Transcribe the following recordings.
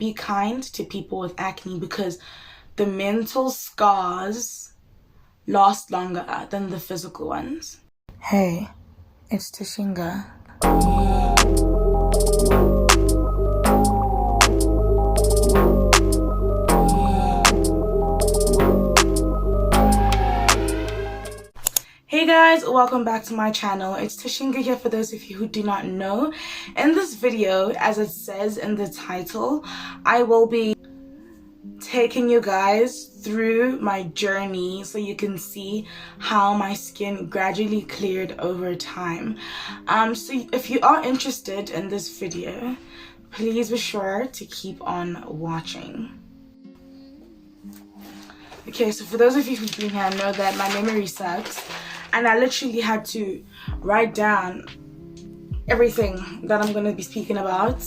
be kind to people with acne because the mental scars last longer than the physical ones. Hey, it's Tashinga. Hey guys, welcome back to my channel. It's Tashinga here for those of you who do not know. In this video, as it says in the title, I will be taking you guys through my journey so you can see how my skin gradually cleared over time. So if you are interested in this video, please be sure to keep on watching. Okay, so for those of you who've been here know that my memory sucks, and I literally had to write down everything that I'm going to be speaking about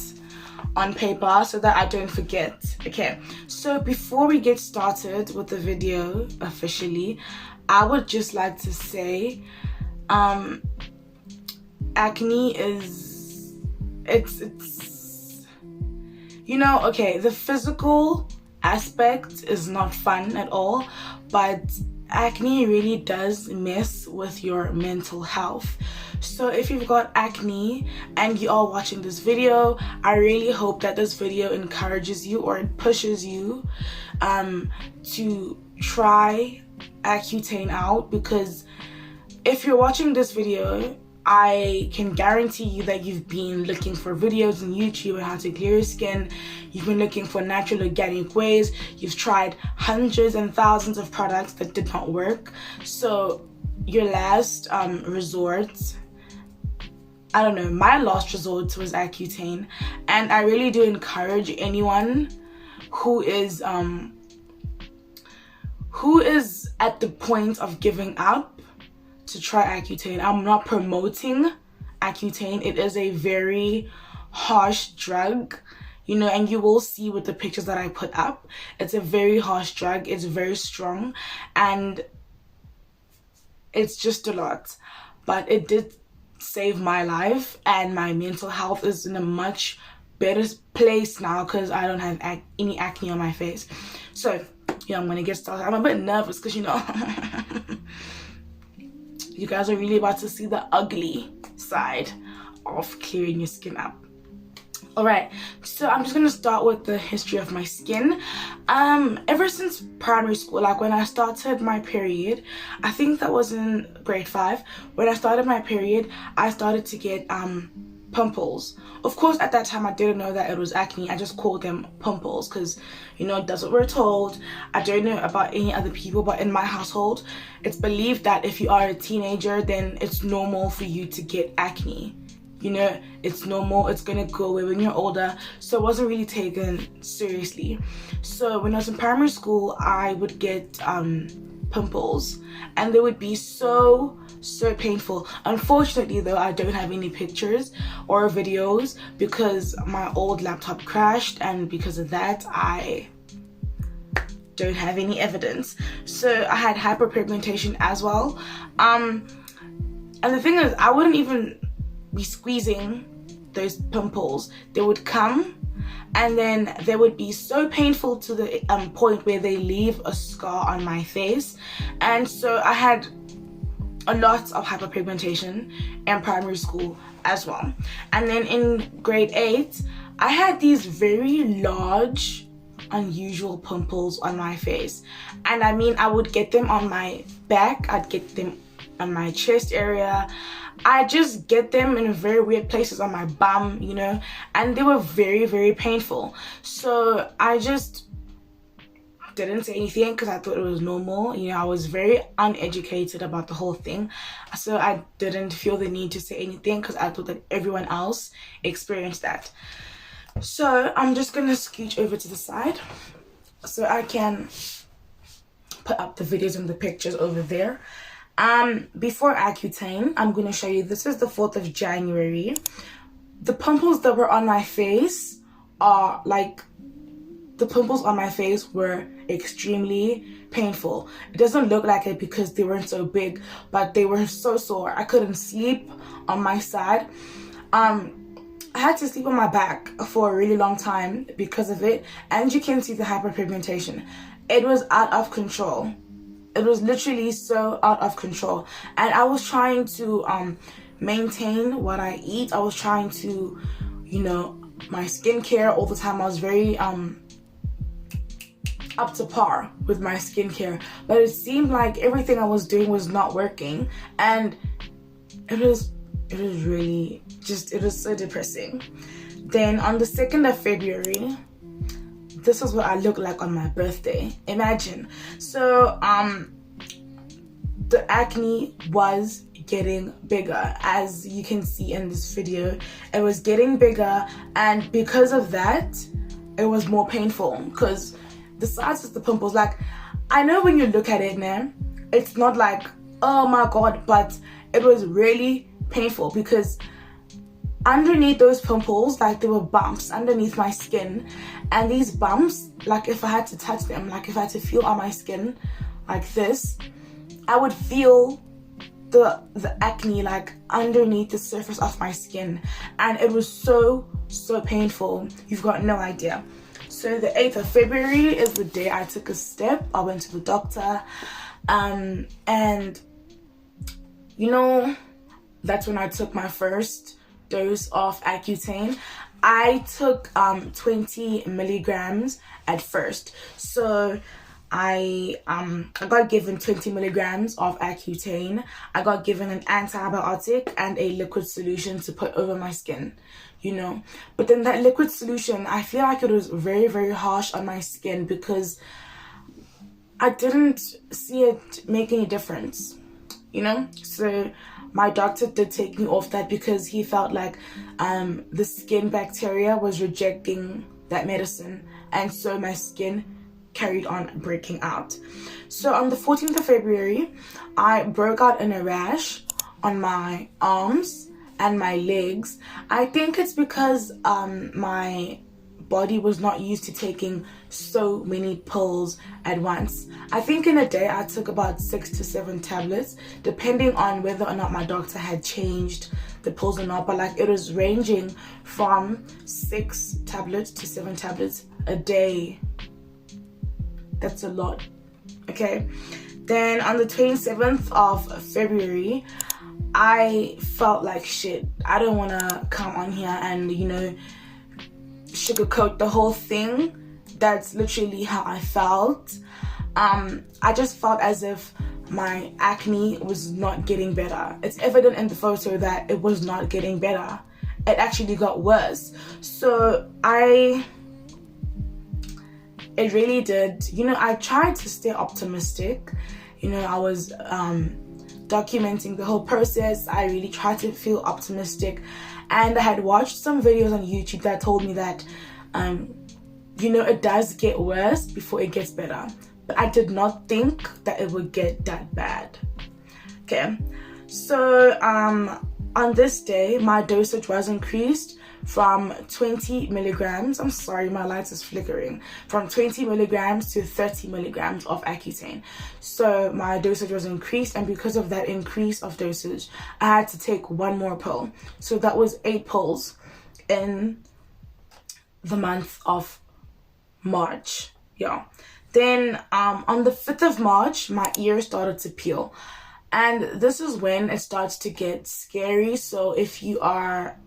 on paper so that I don't forget. Okay, so before we get started with the video officially, I would just like to say acne is it's you know, okay, the physical aspect is not fun at all, but acne really does mess with your mental health. So if you've got acne and you are watching this video, I really hope that this video encourages you or it pushes you to try Accutane out, because if you're watching this video, I can guarantee you that you've been looking for videos on YouTube on how to clear your skin. You've been looking for natural organic ways. You've tried hundreds and thousands of products that did not work. So your last resort, I don't know, my last resort was Accutane. And I really do encourage anyone who is at the point of giving up to try Accutane. I'm not promoting Accutane. It is a very harsh drug, you know, and you will see with the pictures that I put up. It's a very harsh drug. It's very strong and it's just a lot. But it did save my life, and my mental health is in a much better place now because I don't have any acne on my face. So, yeah, I'm gonna get started. I'm a bit nervous because, you know, you guys are really about to see the ugly side of clearing your skin up. Alright, so I'm just going to start with the history of my skin. Ever since primary school, like when I started my period, I think that was in grade 5. When I started my period, I started to get pimples. Of course, at that time I didn't know that it was acne. I just called them pimples because, you know, that's what we're told. I don't know about any other people, but in my household it's believed that if you are a teenager, then it's normal for you to get acne. You know, it's normal, it's gonna go away when you're older. So it wasn't really taken seriously. So when I was in primary school, I would get pimples, and they would be so painful. Unfortunately though, I don't have any pictures or videos because my old laptop crashed, and because of that I don't have any evidence. So I had hyperpigmentation as well, and the thing is, I wouldn't even be squeezing those pimples. They would come and then they would be so painful to the point where they leave a scar on my face. And so I had a lot of hyperpigmentation in primary school as well. And then in grade 8, I had these very large, unusual pimples on my face. And I mean, I would get them on my back, I'd get them on my chest area. I just get them in very weird places on my bum, you know, and they were very painful. So I just didn't say anything because I thought it was normal. You know, I was very uneducated about the whole thing, so I didn't feel the need to say anything because I thought that everyone else experienced that. So I'm just gonna scooch over to the side so I can put up the videos and the pictures over there. Before Accutane, I'm going to show you, this is the 4th of January. The pimples that were on my face are like, the pimples on my face were extremely painful. It doesn't look like it because they weren't so big, but they were so sore. I couldn't sleep on my side. I had to sleep on my back for a really long time because of it, and you can see the hyperpigmentation. It was out of control. It was literally so out of control, and I was trying to maintain what I eat. I was trying to, my skincare all the time. I was very up to par with my skincare, but it seemed like everything I was doing was not working, and it was really it was so depressing. Then on the 2nd of February, this is what I look like on my birthday. Imagine. So the acne was getting bigger, as you can see in this video. It was getting bigger, and because of that, it was more painful because the size of the pimples, like, I know when you look at it, man, it's not like, oh my god, but it was really painful because underneath those pimples, like, there were bumps underneath my skin, and these bumps, like, if I had to touch them, like if I had to feel on my skin like this, I would feel the acne like underneath the surface of my skin, and it was so painful. You've got no idea. So the 8th of February is the day I took a step. I went to the doctor, and that's when I took my first dose of Accutane. I took 20 milligrams at first. So I got given 20 milligrams of Accutane. I got given an antibiotic and a liquid solution to put over my skin, But then that liquid solution, I feel like it was very, very harsh on my skin because I didn't see it make any difference, So my doctor did take me off that because he felt like the skin bacteria was rejecting that medicine, and so my skin carried on breaking out. So on the 14th of February, I broke out in a rash on my arms and my legs. I think it's because my body was not used to taking so many pills at once. I think in a day I took about 6 to 7 tablets, depending on whether or not my doctor had changed the pills or not, but like it was ranging from 6 tablets to 7 tablets a day. That's a lot. Okay. Then on the 27th of February, I felt like shit. I don't want to come on here and, sugarcoat the whole thing. That's literally how I felt. I just felt as if my acne was not getting better. It's evident in the photo that it was not getting better. It actually got worse. So it really did. I tried to stay optimistic. I was documenting the whole process. I really tried to feel optimistic. And I had watched some videos on YouTube that told me that, it does get worse before it gets better. But I did not think that it would get that bad. Okay. So, on this day, my dosage was increased from 20 milligrams, I'm sorry, my light is flickering, from 20 milligrams to 30 milligrams of Accutane. So my dosage was increased, and because of that increase of dosage, I had to take 1 more pill. So that was 8 pills in the month of March. Yeah. Then on the 5th of March, my ear started to peel. And this is when it starts to get scary. So if you are,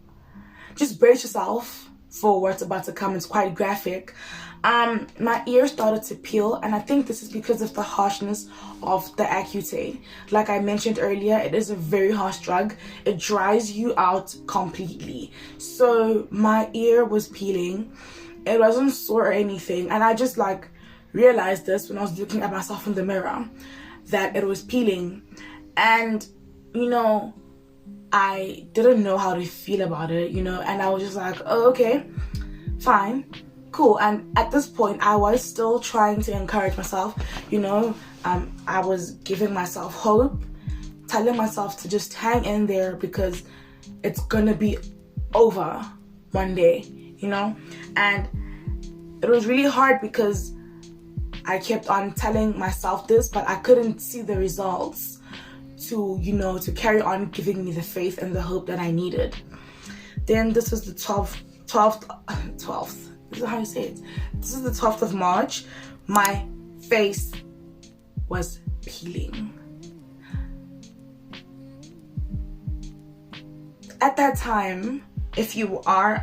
just brace yourself for what's about to come. It's quite graphic. My ear started to peel, and I think this is because of the harshness of the Accutane. Like I mentioned earlier, it is a very harsh drug. It dries you out completely. So my ear was peeling. It wasn't sore or anything, and I just realized this when I was looking at myself in the mirror, that it was peeling. And I didn't know how to feel about it, and I was just like, oh, okay, fine, cool. And at this point, I was still trying to encourage myself, I was giving myself hope, telling myself to just hang in there because it's gonna be over one day, and it was really hard because I kept on telling myself this, but I couldn't see the results to carry on giving me the faith and the hope that I needed. Then this is the 12th. This is how you say it. This is the 12th of March. My face was peeling. At that time, if you are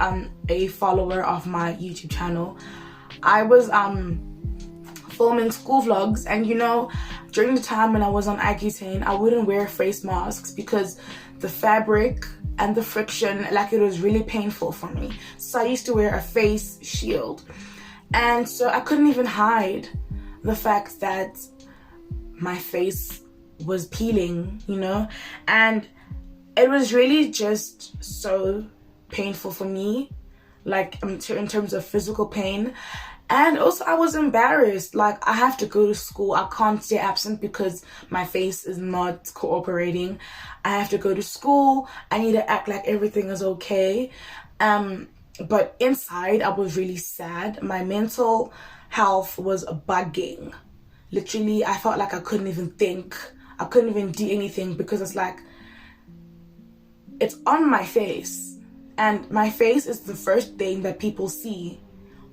a follower of my YouTube channel, I was filming school vlogs, and you know, during the time when I was on Accutane, I wouldn't wear face masks because the fabric and the friction, like, it was really painful for me. So I used to wear a face shield, and so I couldn't even hide the fact that my face was peeling, you know, and it was really just so painful for me, like in terms of physical pain. And also I was embarrassed, like, I have to go to school, I can't stay absent because my face is not cooperating. I have to go to school, I need to act like everything is okay. But inside I was really sad. My mental health was bugging. Literally, I felt like I couldn't even think, I couldn't even do anything, because it's like, it's on my face, and my face is the first thing that people see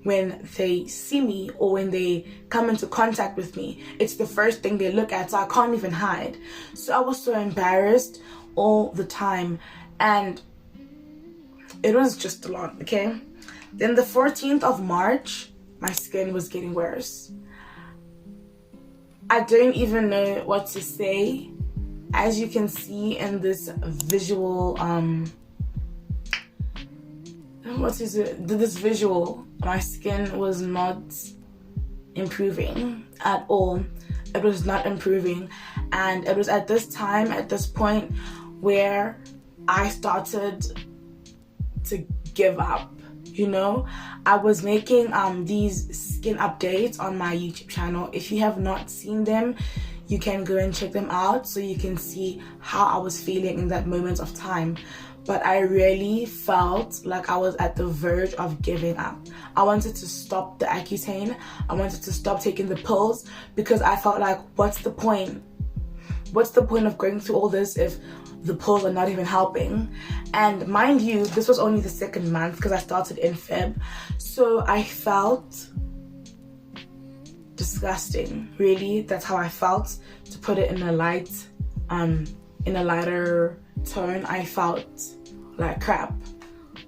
when they see me or when they come into contact with me. It's the first thing they look at, so I can't even hide. So I was so embarrassed all the time, and it was just a lot, okay? Then the 14th of March, my skin was getting worse. I don't even know what to say. As you can see in this visual, this visual, my skin was not improving at all. It was not improving, and it was at this time, at this point, where I started to give up. You know, I was making these skin updates on my YouTube channel. If you have not seen them, you can go and check them out so you can see how I was feeling in that moment of time. But I really felt like I was at the verge of giving up. I wanted to stop the Accutane. I wanted to stop taking the pills, because I felt like, what's the point? What's the point of going through all this if the pills are not even helping? And mind you, this was only the second month because I started in Feb. So I felt disgusting, really. That's how I felt, to put it in a lighter tone. I felt like crap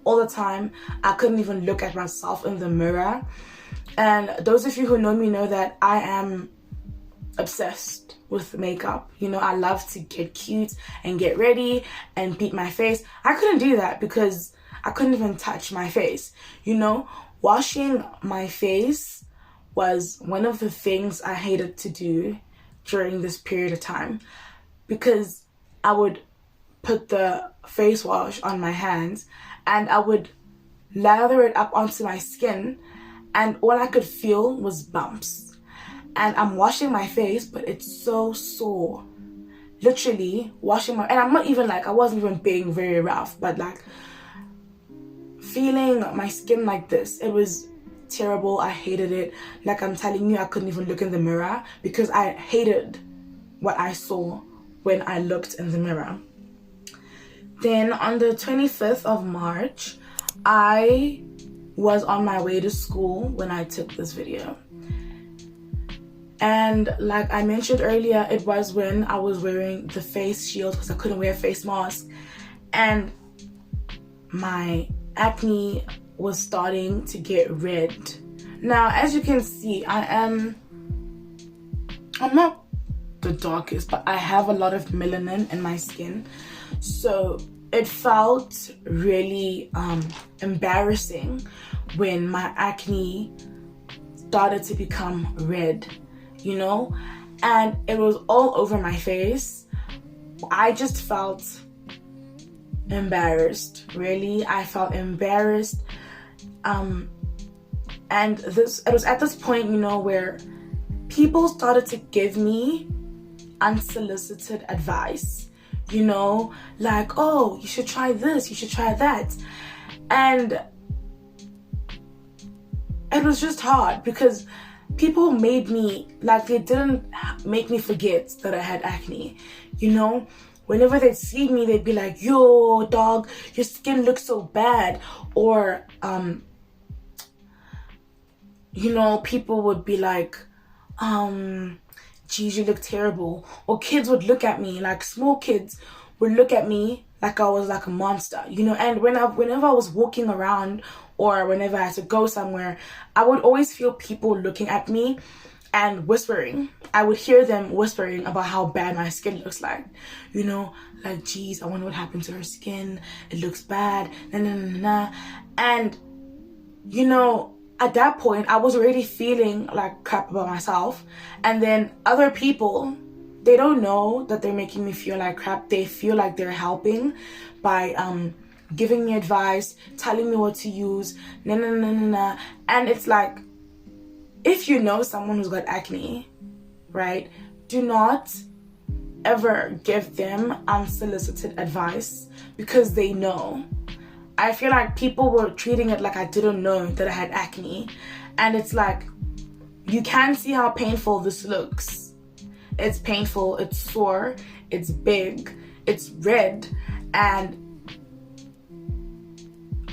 all the time. I couldn't even look at myself in the mirror. And those of you who know me know that I am obsessed with makeup. You know, I love to get cute and get ready and beat my face. I couldn't do that because I couldn't even touch my face. You know, washing my face was one of the things I hated to do during this period of time, because I would put the face wash on my hands and I would lather it up onto my skin, and all I could feel was bumps. And I'm washing my face, but it's so sore. Literally washing my, and I'm not even like, I wasn't even being very rough, but like feeling my skin like this, it was terrible. I hated it. Like I'm telling you, I couldn't even look in the mirror because I hated what I saw when I looked in the mirror. Then on the 25th of March, I was on my way to school when I took this video. And like I mentioned earlier, it was when I was wearing the face shield because I couldn't wear a face mask, and my acne was starting to get red. Now, as you can see, I'm not the darkest, but I have a lot of melanin in my skin, so it felt really embarrassing when my acne started to become red, you know, and it was all over my face. I just felt embarrassed, really. I felt embarrassed, and it was at this point, you know, where people started to give me unsolicited advice, you know, like, oh, you should try this, you should try that. And it was just hard because people made me, like, they didn't make me forget that I had acne, you know. whenever they'd see me, they'd be like, yo dog, your skin looks so bad. Or you know, people would be like, geez, you look terrible. Or kids would look at me, like small kids would look at me like I was like a monster, you know. And whenever I was walking around or whenever I had to go somewhere, I would always feel people looking at me and whispering. I would hear them whispering about how bad my skin looks like, you know, like, geez, I wonder what happened to her skin. It looks bad, nah, nah, nah, nah. And, you know, at that point, I was already feeling like crap about myself. And then other people, they don't know that they're making me feel like crap. They feel like they're helping by giving me advice, telling me what to use, nah, nah, nah, nah, nah. And it's like, if you know someone who's got acne, right, do not ever give them unsolicited advice because they know. I feel like people were treating it like I didn't know that I had acne. And it's like, you can see how painful this looks. It's painful, it's sore, it's big, it's red, and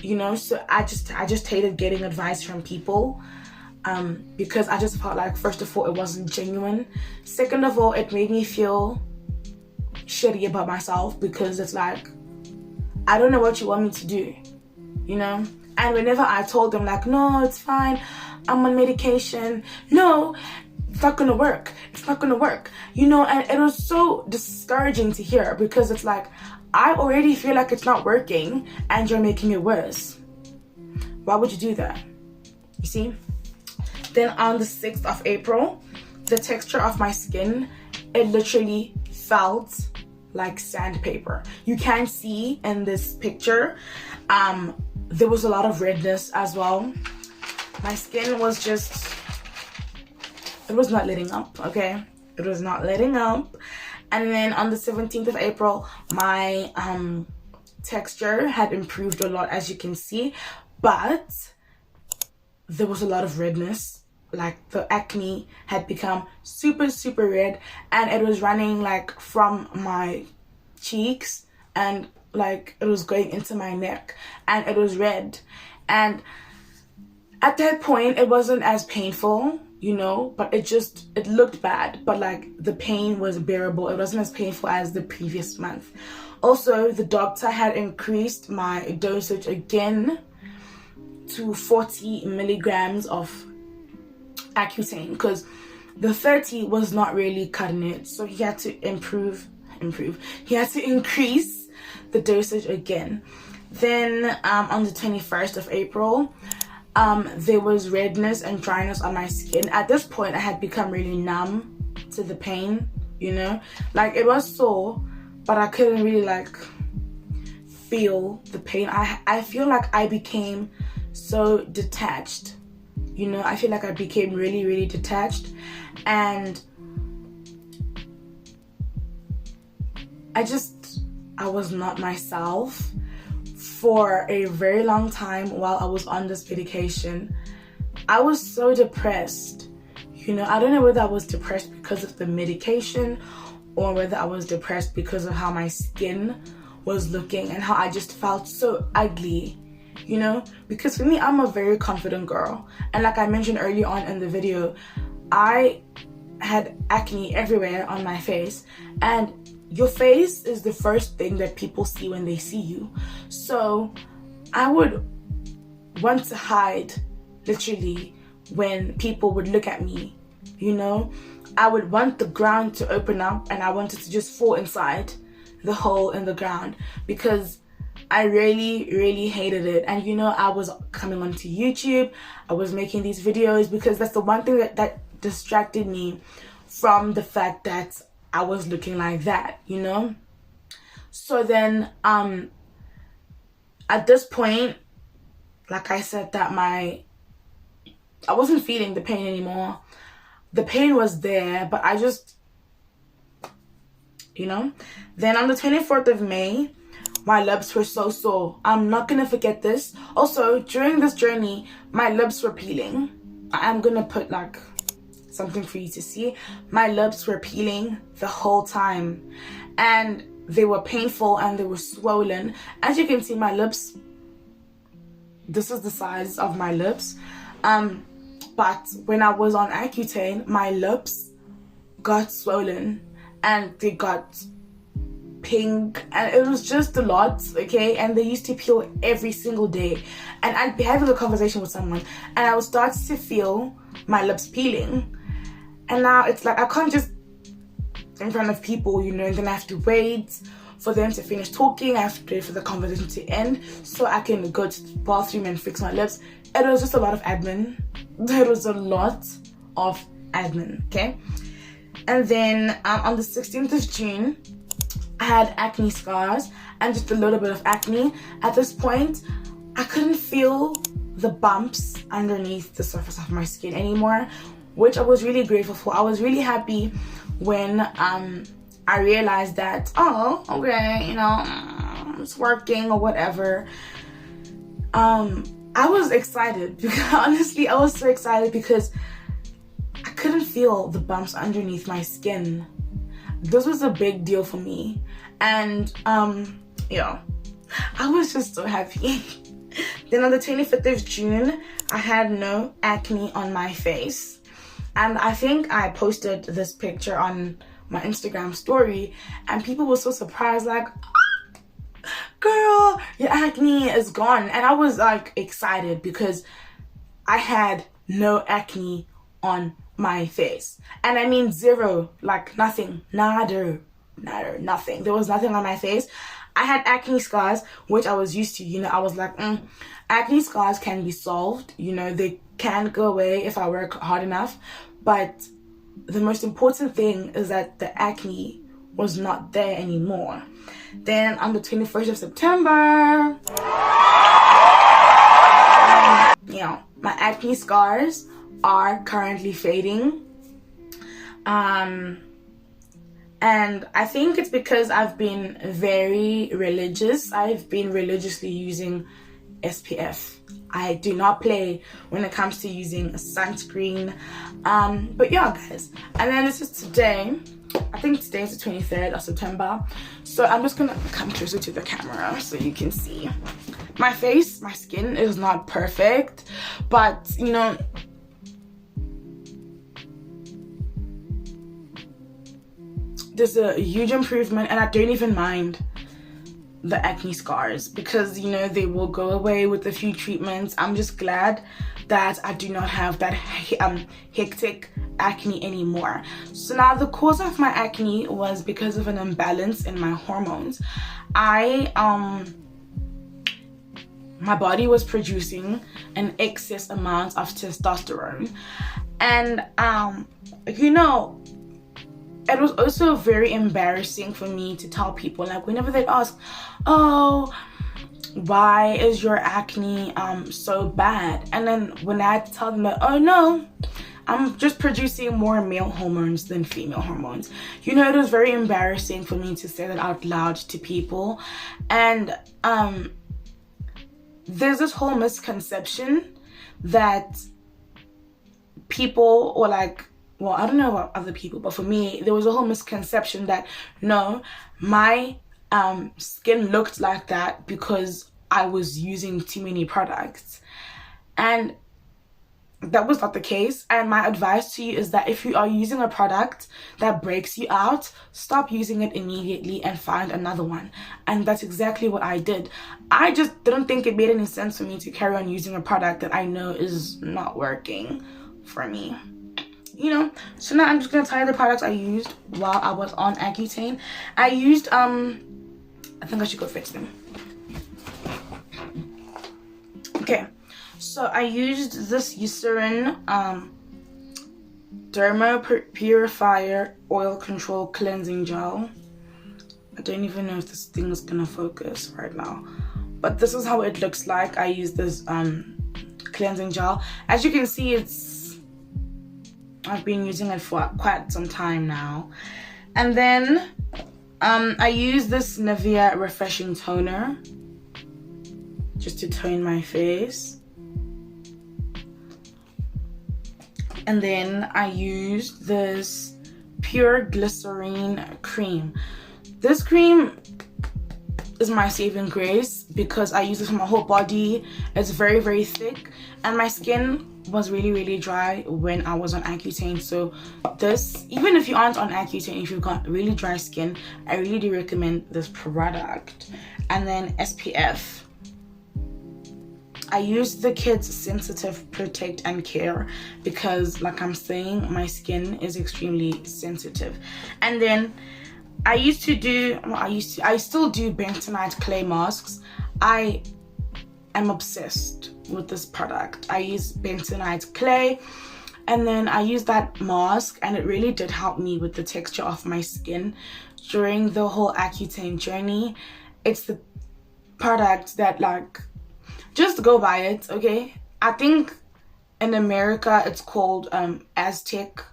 you know, so I just hated getting advice from people because I just felt like, first of all, it wasn't genuine. Second of all, it made me feel shitty about myself because it's like, I don't know what you want me to do, you know? And whenever I told them like, no, it's fine, I'm on medication, no, it's not gonna work, it's not gonna work, you know. And it was so discouraging to hear because it's like, I already feel like it's not working and you're making it worse. Why would you do that? You see? Then on the 6th of April, the texture of my skin, it literally felt like sandpaper. You can see in this picture, there was a lot of redness as well. My skin was just, it was not letting up, okay? It was not letting up. And then on the 17th of April, my texture had improved a lot, as you can see, but there was a lot of redness. Like the acne had become super, super red, and it was running like from my cheeks and like it was going into my neck, and it was red. And at that point, it wasn't as painful, you know, but it looked bad, but like the pain was bearable. It wasn't as painful as the previous month. Also, the doctor had increased my dosage again to 40 milligrams of Accutane because the 30 was not really cutting it, so he had to he had to increase the dosage again. Then on the 21st of April, there was redness and dryness on my skin. At this point, I had become really numb to the pain, you know, like it was sore, but I couldn't really like feel the pain. I feel like I became so detached, you know. I feel like I became really, really detached, and I was not myself for a very long time while I was on this medication. I was so depressed, you know. I don't know whether I was depressed because of the medication or whether I was depressed because of how my skin was looking and how I just felt so ugly, you know. Because for me, I'm a very confident girl, and like I mentioned earlier on in the video, I had acne everywhere on my face, and your face is the first thing that people see when they see you. So I would want to hide, literally, when people would look at me, you know. I would want the ground to open up and I wanted to just fall inside the hole in the ground because I really, really hated it. And you know, I was coming onto YouTube, I was making these videos because that's the one thing that distracted me from the fact that I was looking like that, you know. So then at this point, like I said, that I wasn't feeling the pain anymore. The pain was there, but I just, you know. Then on the 24th of May, my lips were so sore. I'm not gonna forget this. Also, during this journey, my lips were peeling. I'm gonna put like something for you to see. My lips were peeling the whole time, and they were painful and they were swollen. As you can see, my lips, this is the size of my lips. But when I was on Accutane, my lips got swollen and they got pink, and it was just a lot, okay? And they used to peel every single day, and I'd be having a conversation with someone and I would start to feel my lips peeling. And now it's like I can't just in front of people, you know, and then I have to wait for them to finish talking. I have to wait for the conversation to end so I can go to the bathroom and fix my lips. It was just a lot of admin. There was a lot of admin, okay? And then on the 16th of June, I had acne scars and just a little bit of acne. At this point, I couldn't feel the bumps underneath the surface of my skin anymore, which I was really grateful for. I was really happy when I realized that, oh, okay, you know, it's working or whatever. I was excited because honestly, I was so excited because I couldn't feel the bumps underneath my skin. This was a big deal for me, and yeah, I was just so happy. Then on the 25th of June, I had no acne on my face, and I think I posted this picture on my Instagram story, and people were so surprised, like, girl, your acne is gone. And I was like excited because I had no acne on my face, and I mean zero, like nothing, nada, nothing. There was nothing on my face. I had acne scars, which I was used to, you know. I was like, acne scars can be solved, you know, they can go away if I work hard enough. But the most important thing is that the acne was not there anymore. Then on the 21st of September, you know, my acne scars are currently fading. And I think it's because I've been very religious. I've been religiously using SPF. I do not play when it comes to using sunscreen. But yeah, guys. And then this is today. I think today is the 23rd of September. So I'm just gonna come closer to the camera so you can see. My face, my skin is not perfect, but you know, there's a huge improvement, and I don't even mind the acne scars because, you know, they will go away with a few treatments. I'm just glad that I do not have that hectic acne anymore. So now the cause of my acne was because of an imbalance in my hormones. My body was producing an excess amount of testosterone, and you know, it was also very embarrassing for me to tell people, like whenever they'd ask, oh, why is your acne so bad? And then when I had to tell them that, oh no, I'm just producing more male hormones than female hormones. You know, it was very embarrassing for me to say that out loud to people. And there's this whole misconception that people, or like, well, I don't know about other people, but for me, there was a whole misconception that, no, my skin looked like that because I was using too many products. And that was not the case. And my advice to you is that if you are using a product that breaks you out, stop using it immediately and find another one. And that's exactly what I did. I just didn't think it made any sense for me to carry on using a product that I know is not working for me. You know, so now I'm just gonna tell you the products I used while I was on Accutane. I used I think I should go fix them. Okay, so I used this Eucerin Derma Purifier Oil Control Cleansing Gel. I don't even know if this thing is gonna focus right now, but this is how it looks like. I used this cleansing gel. As you can see, I've been using it for quite some time now. And then I use this Nivea Refreshing Toner just to tone my face. And then I used this Pure Glycerine Cream. This cream is my saving grace because I use it for my whole body. It's very, very thick, and my skin was really, really dry when I was on Accutane. So this, even if you aren't on Accutane, if you've got really dry skin, I really do recommend this product. And then SPF. I use the Kids Sensitive Protect and Care because, like I'm saying, my skin is extremely sensitive. And then I still do bentonite clay masks. I am obsessed with this product. I use bentonite clay, and then I use that mask, and it really did help me with the texture of my skin during the whole Accutane journey. It's the product that, like, just go buy it, okay? I think in America it's called Aztec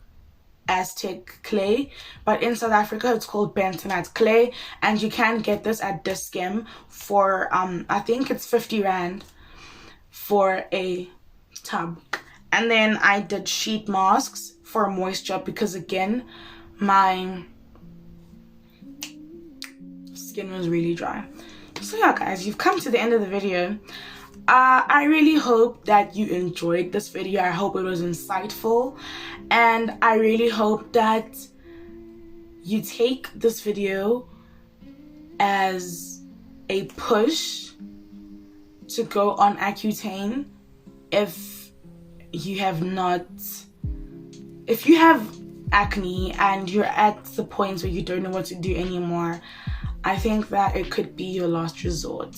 clay, but in South Africa it's called bentonite clay, and you can get this at Dis-Chem for I think it's 50 rand for a tub. And then I did sheet masks for moisture because, again, my skin was really dry. So yeah, guys, you've come to the end of the video. I really hope that you enjoyed this video. I hope it was insightful, and I really hope that you take this video as a push to go on Accutane if you have acne and you're at the point where you don't know what to do anymore. I think that it could be your last resort.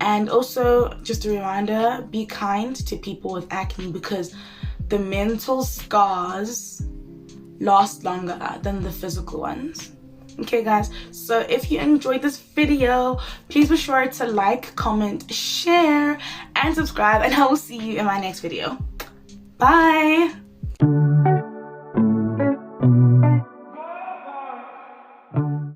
And also, just a reminder, be kind to people with acne because the mental scars last longer than the physical ones. Okay, guys, so if you enjoyed this video, please be sure to like, comment, share, and subscribe, and I will see you in my next video. Bye!